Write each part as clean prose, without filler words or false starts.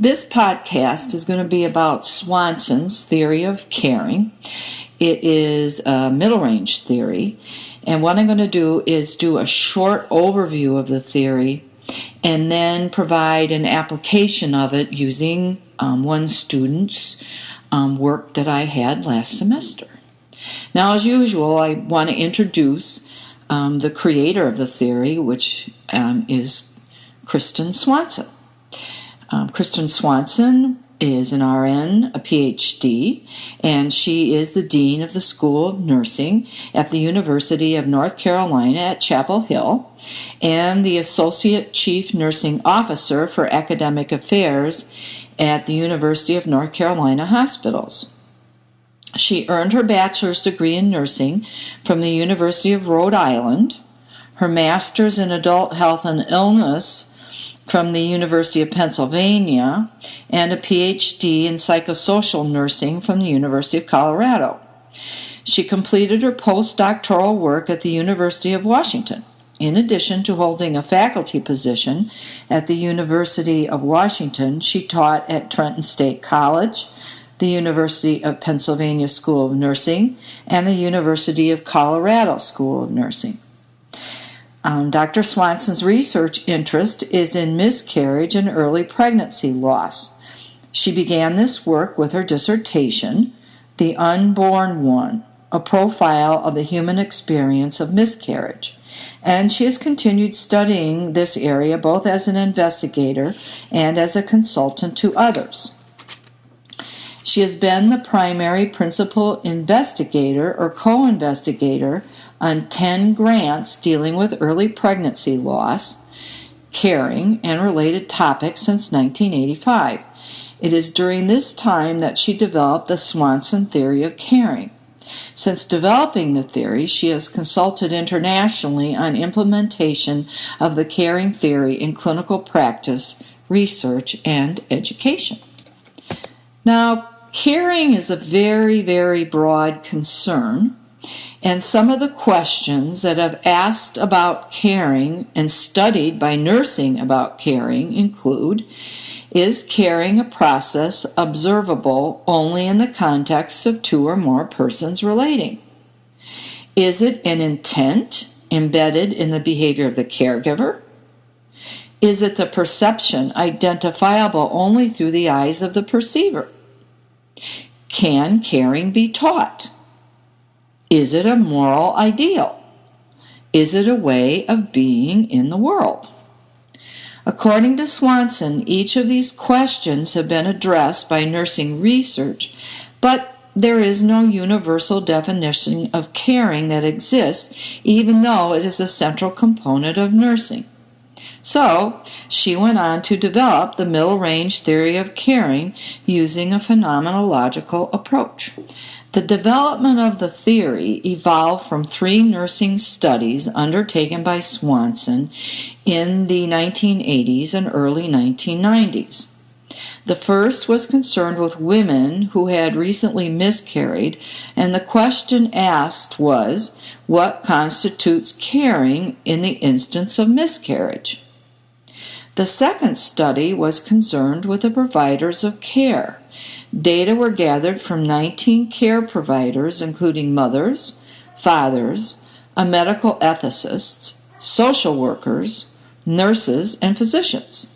This podcast is going to be about Swanson's theory of caring. It is a middle range theory, and what I'm going to do is do a short overview of the theory and then provide an application of it using one student's work that I had last semester. Now, as usual, I want to introduce the creator of the theory, which is Kristen Swanson. Kristen Swanson is an RN, a PhD, and she is the Dean of the School of Nursing at the University of North Carolina at Chapel Hill and the Associate Chief Nursing Officer for Academic Affairs at the University of North Carolina Hospitals. She earned her bachelor's degree in nursing from the University of Rhode Island, her master's in adult health and illness from the University of Pennsylvania, and a PhD in psychosocial nursing from the University of Colorado. She completed her postdoctoral work at the University of Washington. In addition to holding a faculty position at the University of Washington, she taught at Trenton State College, the University of Pennsylvania School of Nursing, and the University of Colorado School of Nursing. Dr. Swanson's research interest is in miscarriage and early pregnancy loss. She began this work with her dissertation, The Unborn One, a profile of the human experience of miscarriage. And she has continued studying this area both as an investigator and as a consultant to others. She has been the primary principal investigator or co-investigator on 10 grants dealing with early pregnancy loss, caring, and related topics since 1985. It is during this time that she developed the Swanson theory of caring. Since developing the theory, she has consulted internationally on implementation of the caring theory in clinical practice, research, and education. Now, caring is a very, very broad concern, and some of the questions that I've asked about caring and studied by nursing about caring include: is caring a process observable only in the context of two or more persons relating? Is it an intent embedded in the behavior of the caregiver? Is it the perception identifiable only through the eyes of the perceiver? Can caring be taught? Is it a moral ideal? Is it a way of being in the world? According to Swanson, each of these questions have been addressed by nursing research, but there is no universal definition of caring that exists, even though it is a central component of nursing. So, she went on to develop the middle range theory of caring using a phenomenological approach. The development of the theory evolved from 3 nursing studies undertaken by Swanson in the 1980s and early 1990s. The first was concerned with women who had recently miscarried, and the question asked was, what constitutes caring in the instance of miscarriage? The second study was concerned with the providers of care. Data were gathered from 19 care providers, including mothers, fathers, a medical ethicist, social workers, nurses, and physicians.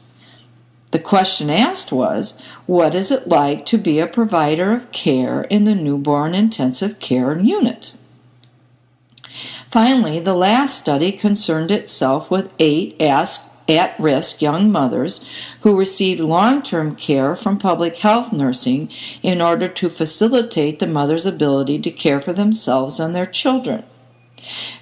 The question asked was, what is it like to be a provider of care in the newborn intensive care unit? Finally, the last study concerned itself with 8 at-risk young mothers who received long-term care from public health nursing in order to facilitate the mother's ability to care for themselves and their children.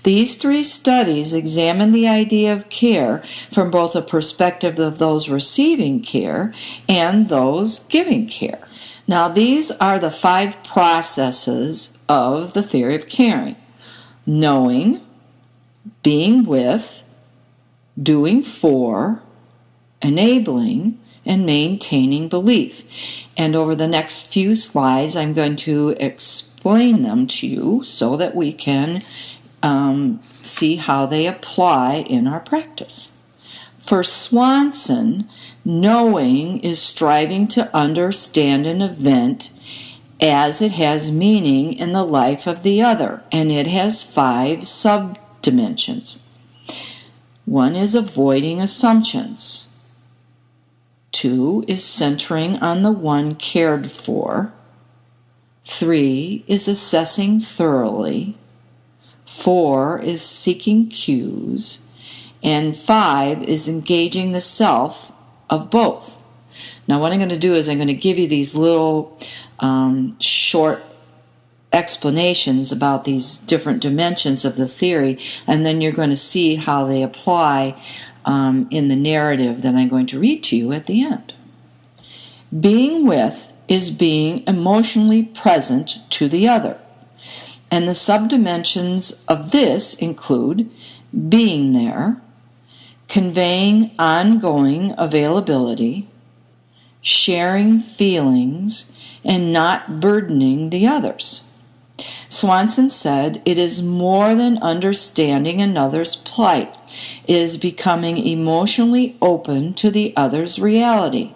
These 3 studies examined the idea of care from both the perspective of those receiving care and those giving care. Now, these are the 5 processes of the theory of caring: knowing, being with, doing for, enabling, and maintaining belief. And over the next few slides, I'm going to explain them to you so that we can see how they apply in our practice. For Swanson, knowing is striving to understand an event as it has meaning in the life of the other, and it has 5 subdimensions. 1 is avoiding assumptions. 2 is centering on the one cared for. 3 is assessing thoroughly. 4 is seeking cues. And 5 is engaging the self of both. Now what I'm going to do is I'm going to give you these little short explanations about these different dimensions of the theory, and then you're going to see how they apply in the narrative that I'm going to read to you at the end. Being with is being emotionally present to the other, and the subdimensions of this include being there, conveying ongoing availability, sharing feelings, and not burdening the others. Swanson said, "It is more than understanding another's plight. It is becoming emotionally open to the other's reality.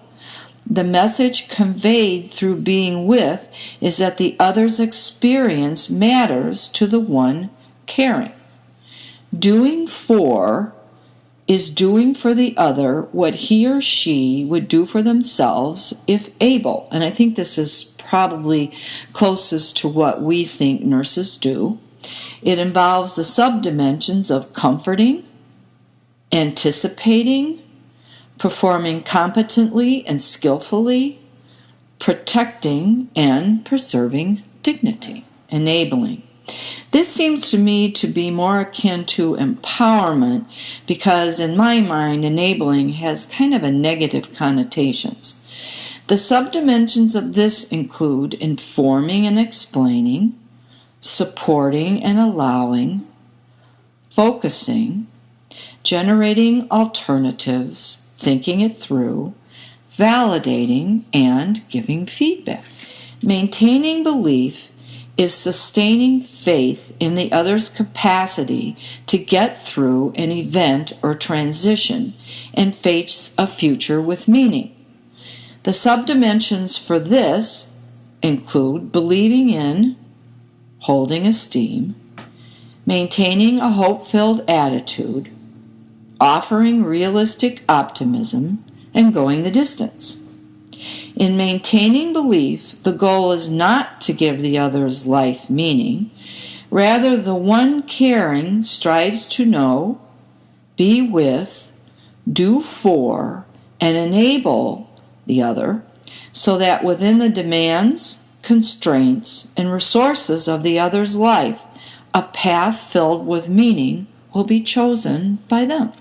The message conveyed through being with is that the other's experience matters to the one caring. Doing for is doing for the other what he or she would do for themselves if able." And I think this is probably closest to what we think nurses do. It involves the subdimensions of comforting, anticipating, performing competently and skillfully, protecting, and preserving dignity, enabling. This seems to me to be more akin to empowerment because, in my mind, enabling has kind of a negative connotations. The subdimensions of this include informing and explaining, supporting and allowing, focusing, generating alternatives, thinking it through, validating, and giving feedback. Maintaining belief is sustaining faith in the other's capacity to get through an event or transition and face a future with meaning. The subdimensions for this include believing in, holding esteem, maintaining a hope-filled attitude, offering realistic optimism, and going the distance. In maintaining belief, the goal is not to give the other's life meaning. Rather, the one caring strives to know, be with, do for, and enable the other so that within the demands, constraints, and resources of the other's life, a path filled with meaning will be chosen by them.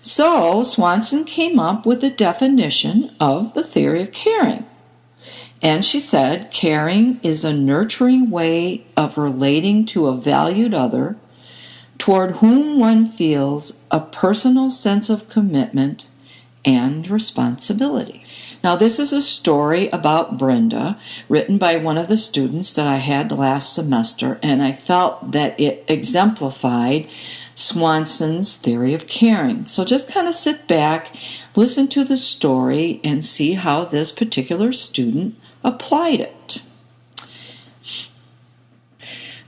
So Swanson came up with the definition of the theory of caring. And she said, caring is a nurturing way of relating to a valued other toward whom one feels a personal sense of commitment and responsibility. Now, this is a story about Brenda, written by one of the students that I had last semester, and I felt that it exemplified Swanson's theory of caring. So just kind of sit back, listen to the story, and see how this particular student applied it.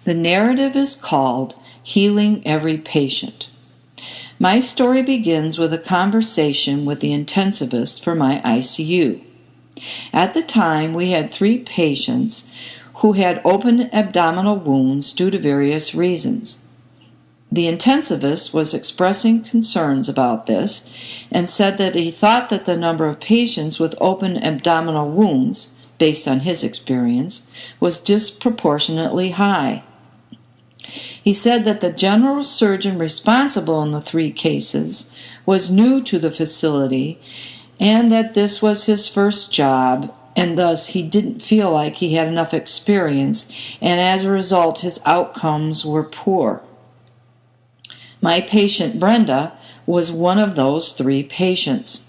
The narrative is called Healing Every Patient. My story begins with a conversation with the intensivist for my ICU. At the time, we had 3 patients who had open abdominal wounds due to various reasons. The intensivist was expressing concerns about this and said that he thought that the number of patients with open abdominal wounds, based on his experience, was disproportionately high. He said that the general surgeon responsible in the 3 cases was new to the facility and that this was his first job, and thus he didn't feel like he had enough experience, and as a result his outcomes were poor. My patient Brenda was one of those 3 patients.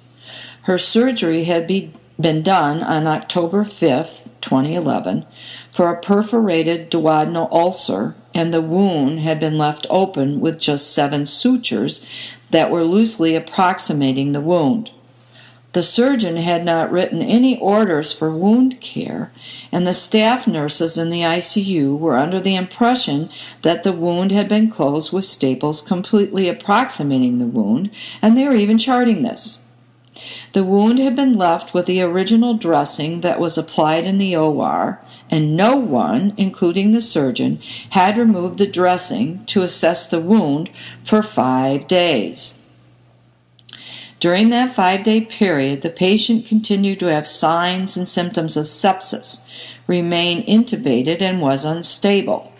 Her surgery had been done on October 5th, 2011, for a perforated duodenal ulcer, and the wound had been left open with just 7 sutures that were loosely approximating the wound. The surgeon had not written any orders for wound care, and the staff nurses in the ICU were under the impression that the wound had been closed with staples completely approximating the wound, and they were even charting this. The wound had been left with the original dressing that was applied in the OR, and no one, including the surgeon, had removed the dressing to assess the wound for 5 days. During that 5-day period, the patient continued to have signs and symptoms of sepsis, remained intubated, and was unstable.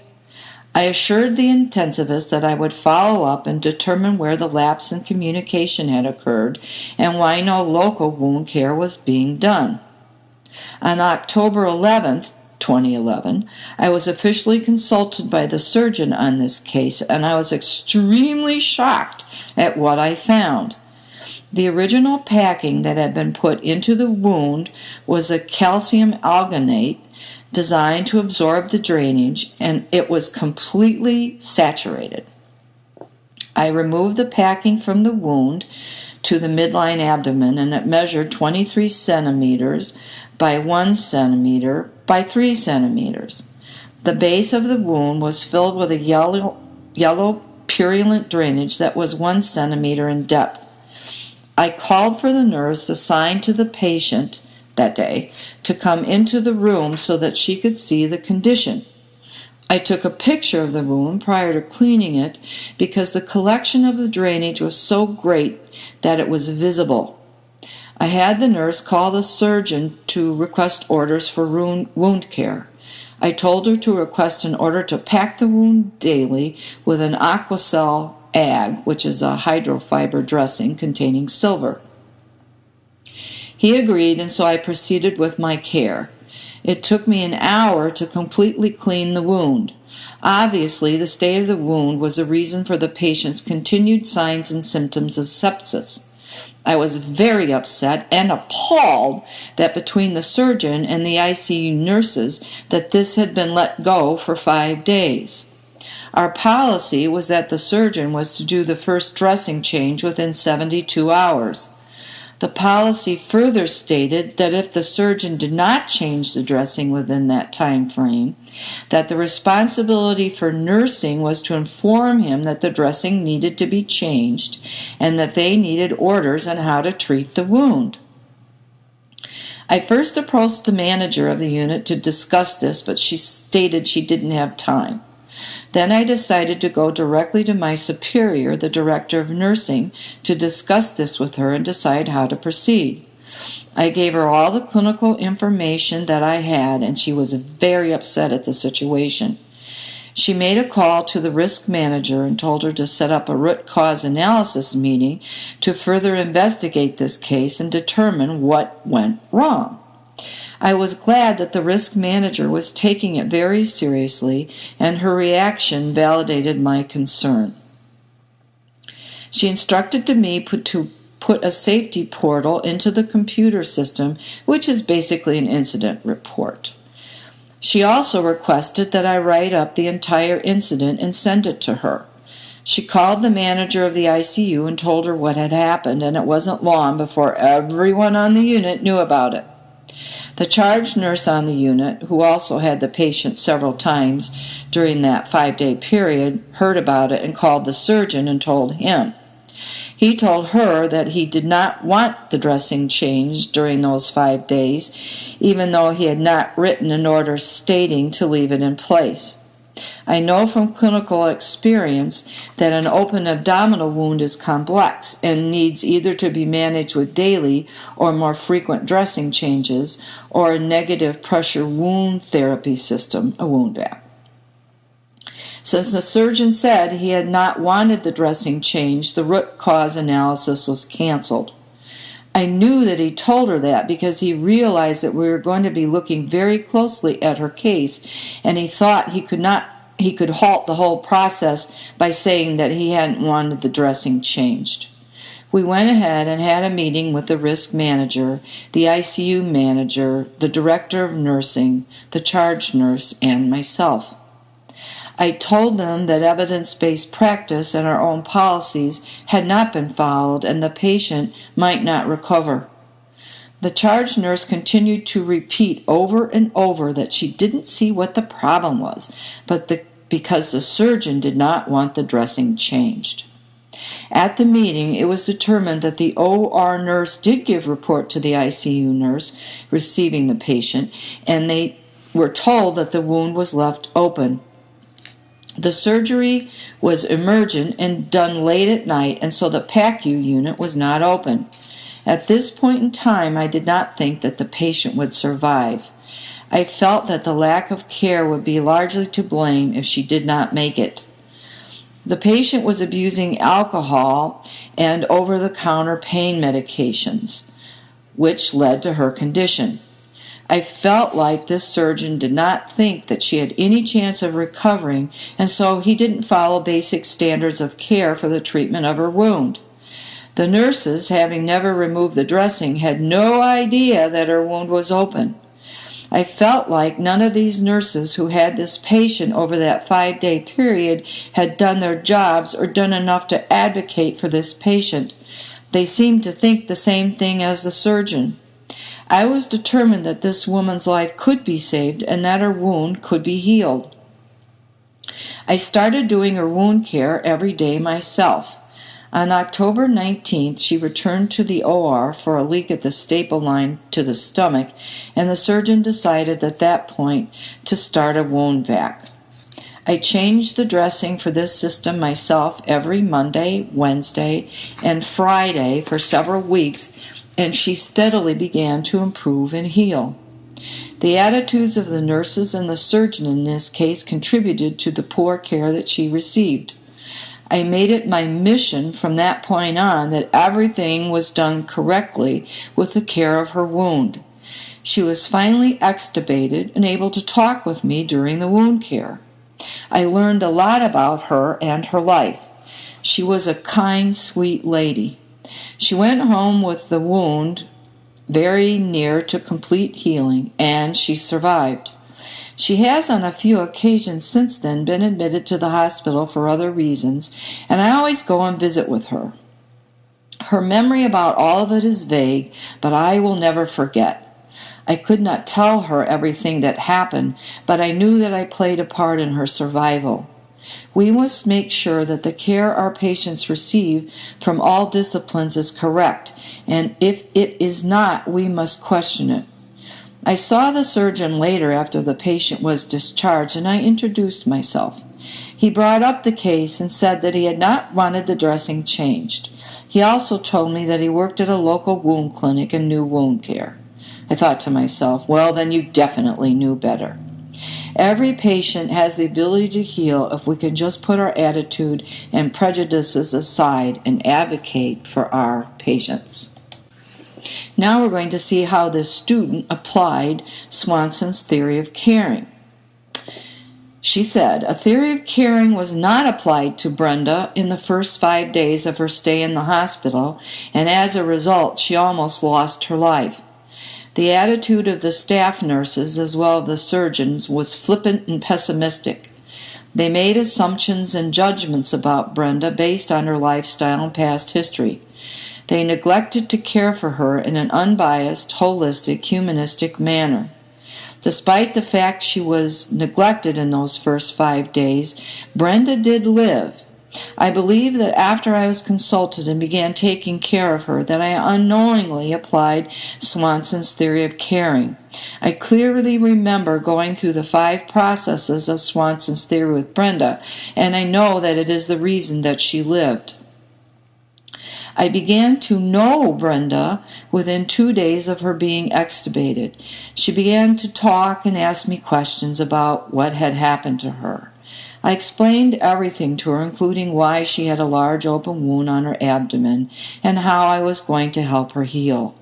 I assured the intensivist that I would follow up and determine where the lapse in communication had occurred and why no local wound care was being done. On October 11th, 2011, I was officially consulted by the surgeon on this case, and I was extremely shocked at what I found. The original packing that had been put into the wound was a calcium alginate designed to absorb the drainage, and it was completely saturated. I removed the packing from the wound to the midline abdomen, and it measured 23 centimeters by 1 centimeter by 3 centimeters. The base of the wound was filled with a yellow purulent drainage that was 1 centimeter in depth. I called for the nurse assigned to the patient that day to come into the room so that she could see the condition. I took a picture of the wound prior to cleaning it because the collection of the drainage was so great that it was visible. I had the nurse call the surgeon to request orders for wound care. I told her to request an order to pack the wound daily with an Aquacel AG, which is a hydrofiber dressing containing silver. He agreed, and so I proceeded with my care. It took me an hour to completely clean the wound. Obviously, the state of the wound was the reason for the patient's continued signs and symptoms of sepsis. I was very upset and appalled that between the surgeon and the ICU nurses that this had been let go for 5 days. Our policy was that the surgeon was to do the first dressing change within 72 hours. The policy further stated that if the surgeon did not change the dressing within that time frame, that the responsibility for nursing was to inform him that the dressing needed to be changed and that they needed orders on how to treat the wound. I first approached the manager of the unit to discuss this, but she stated she didn't have time. Then I decided to go directly to my superior, the director of nursing, to discuss this with her and decide how to proceed. I gave her all the clinical information that I had, and she was very upset at the situation. She made a call to the risk manager and told her to set up a root cause analysis meeting to further investigate this case and determine what went wrong. I was glad that the risk manager was taking it very seriously, and her reaction validated my concern. She instructed me to put a safety portal into the computer system, which is basically an incident report. She also requested that I write up the entire incident and send it to her. She called the manager of the ICU and told her what had happened, and it wasn't long before everyone on the unit knew about it. The charge nurse on the unit, who also had the patient several times during that 5-day period, heard about it and called the surgeon and told him. He told her that he did not want the dressing changed during those 5 days, even though he had not written an order stating to leave it in place. I know from clinical experience that an open abdominal wound is complex and needs either to be managed with daily or more frequent dressing changes or a negative pressure wound therapy system, a wound vac. Since the surgeon said he had not wanted the dressing changed, the root cause analysis was canceled. I knew that he told her that because he realized that we were going to be looking very closely at her case, and he thought he could halt the whole process by saying that he hadn't wanted the dressing changed. We went ahead and had a meeting with the risk manager, the ICU manager, the director of nursing, the charge nurse, and myself. I told them that evidence-based practice and our own policies had not been followed and the patient might not recover. The charge nurse continued to repeat over and over that she didn't see what the problem was, because the surgeon did not want the dressing changed. At the meeting, it was determined that the OR nurse did give report to the ICU nurse receiving the patient, and they were told that the wound was left open. The surgery was emergent and done late at night, and so the PACU unit was not open. At this point in time, I did not think that the patient would survive. I felt that the lack of care would be largely to blame if she did not make it. The patient was abusing alcohol and over-the-counter pain medications, which led to her condition. I felt like this surgeon did not think that she had any chance of recovering, and so he didn't follow basic standards of care for the treatment of her wound. The nurses, having never removed the dressing, had no idea that her wound was open. I felt like none of these nurses who had this patient over that 5-day period had done their jobs or done enough to advocate for this patient. They seemed to think the same thing as the surgeon. I was determined that this woman's life could be saved and that her wound could be healed. I started doing her wound care every day myself. On October 19th, she returned to the OR for a leak at the staple line to the stomach, and the surgeon decided at that point to start a wound vac. I changed the dressing for this system myself every Monday, Wednesday, and Friday for several weeks, and she steadily began to improve and heal. The attitudes of the nurses and the surgeon in this case contributed to the poor care that she received. I made it my mission from that point on that everything was done correctly with the care of her wound. She was finally extubated and able to talk with me during the wound care. I learned a lot about her and her life. She was a kind, sweet lady. She went home with the wound very near to complete healing, and she survived. She has on a few occasions since then been admitted to the hospital for other reasons, and I always go and visit with her. Her memory about all of it is vague, but I will never forget. I could not tell her everything that happened, but I knew that I played a part in her survival. We must make sure that the care our patients receive from all disciplines is correct, and if it is not, we must question it. I saw the surgeon later after the patient was discharged, and I introduced myself. He brought up the case and said that he had not wanted the dressing changed. He also told me that he worked at a local wound clinic and knew wound care. I thought to myself, well, then you definitely knew better. Every patient has the ability to heal if we can just put our attitude and prejudices aside and advocate for our patients. Now we're going to see how this student applied Swanson's theory of caring. She said, a theory of caring was not applied to Brenda in the first 5 days of her stay in the hospital, and as a result, she almost lost her life. The attitude of the staff nurses, as well as the surgeons, was flippant and pessimistic. They made assumptions and judgments about Brenda based on her lifestyle and past history. They neglected to care for her in an unbiased, holistic, humanistic manner. Despite the fact she was neglected in those first 5 days, Brenda did live. I believe that after I was consulted and began taking care of her, that I unknowingly applied Swanson's theory of caring. I clearly remember going through the 5 processes of Swanson's theory with Brenda, and I know that it is the reason that she lived. I began to know Brenda within 2 days of her being extubated. She began to talk and ask me questions about what had happened to her. I explained everything to her, including why she had a large open wound on her abdomen and how I was going to help her heal.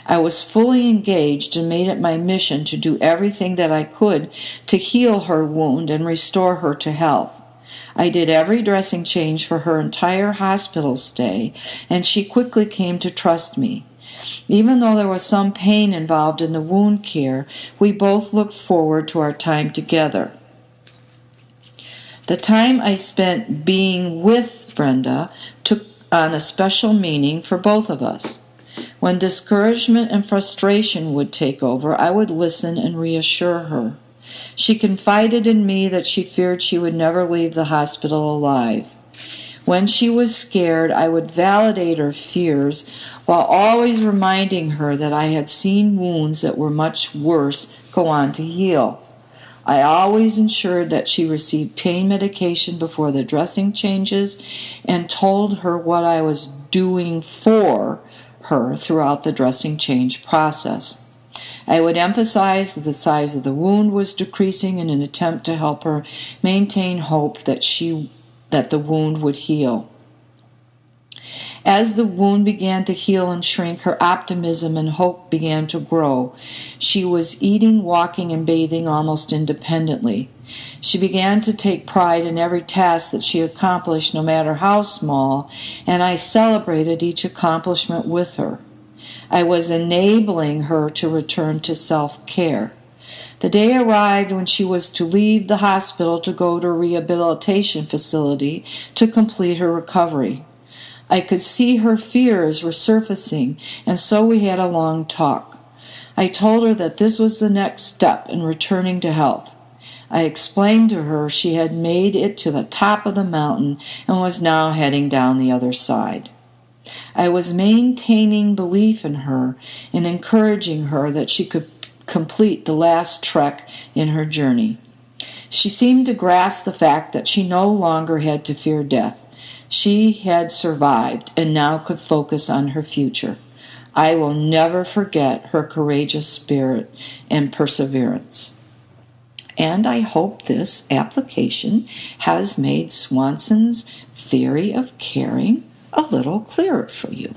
I was fully engaged and made it my mission to do everything that I could to heal her wound and restore her to health. I did every dressing change for her entire hospital stay, and she quickly came to trust me. Even though there was some pain involved in the wound care, we both looked forward to our time together. The time I spent being with Brenda took on a special meaning for both of us. When discouragement and frustration would take over, I would listen and reassure her. She confided in me that she feared she would never leave the hospital alive. When she was scared, I would validate her fears while always reminding her that I had seen wounds that were much worse go on to heal. I always ensured that she received pain medication before the dressing changes and told her what I was doing for her throughout the dressing change process. I would emphasize that the size of the wound was decreasing in an attempt to help her maintain hope that the wound would heal. As the wound began to heal and shrink, her optimism and hope began to grow. She was eating, walking, and bathing almost independently. She began to take pride in every task that she accomplished, no matter how small, and I celebrated each accomplishment with her. I was enabling her to return to self-care. The day arrived when she was to leave the hospital to go to a rehabilitation facility to complete her recovery. I could see her fears were surfacing, and so we had a long talk. I told her that this was the next step in returning to health. I explained to her she had made it to the top of the mountain and was now heading down the other side. I was maintaining belief in her and encouraging her that she could complete the last trek in her journey. She seemed to grasp the fact that she no longer had to fear death. She had survived and now could focus on her future. I will never forget her courageous spirit and perseverance. And I hope this application has made Swanson's theory of caring a little clearer for you.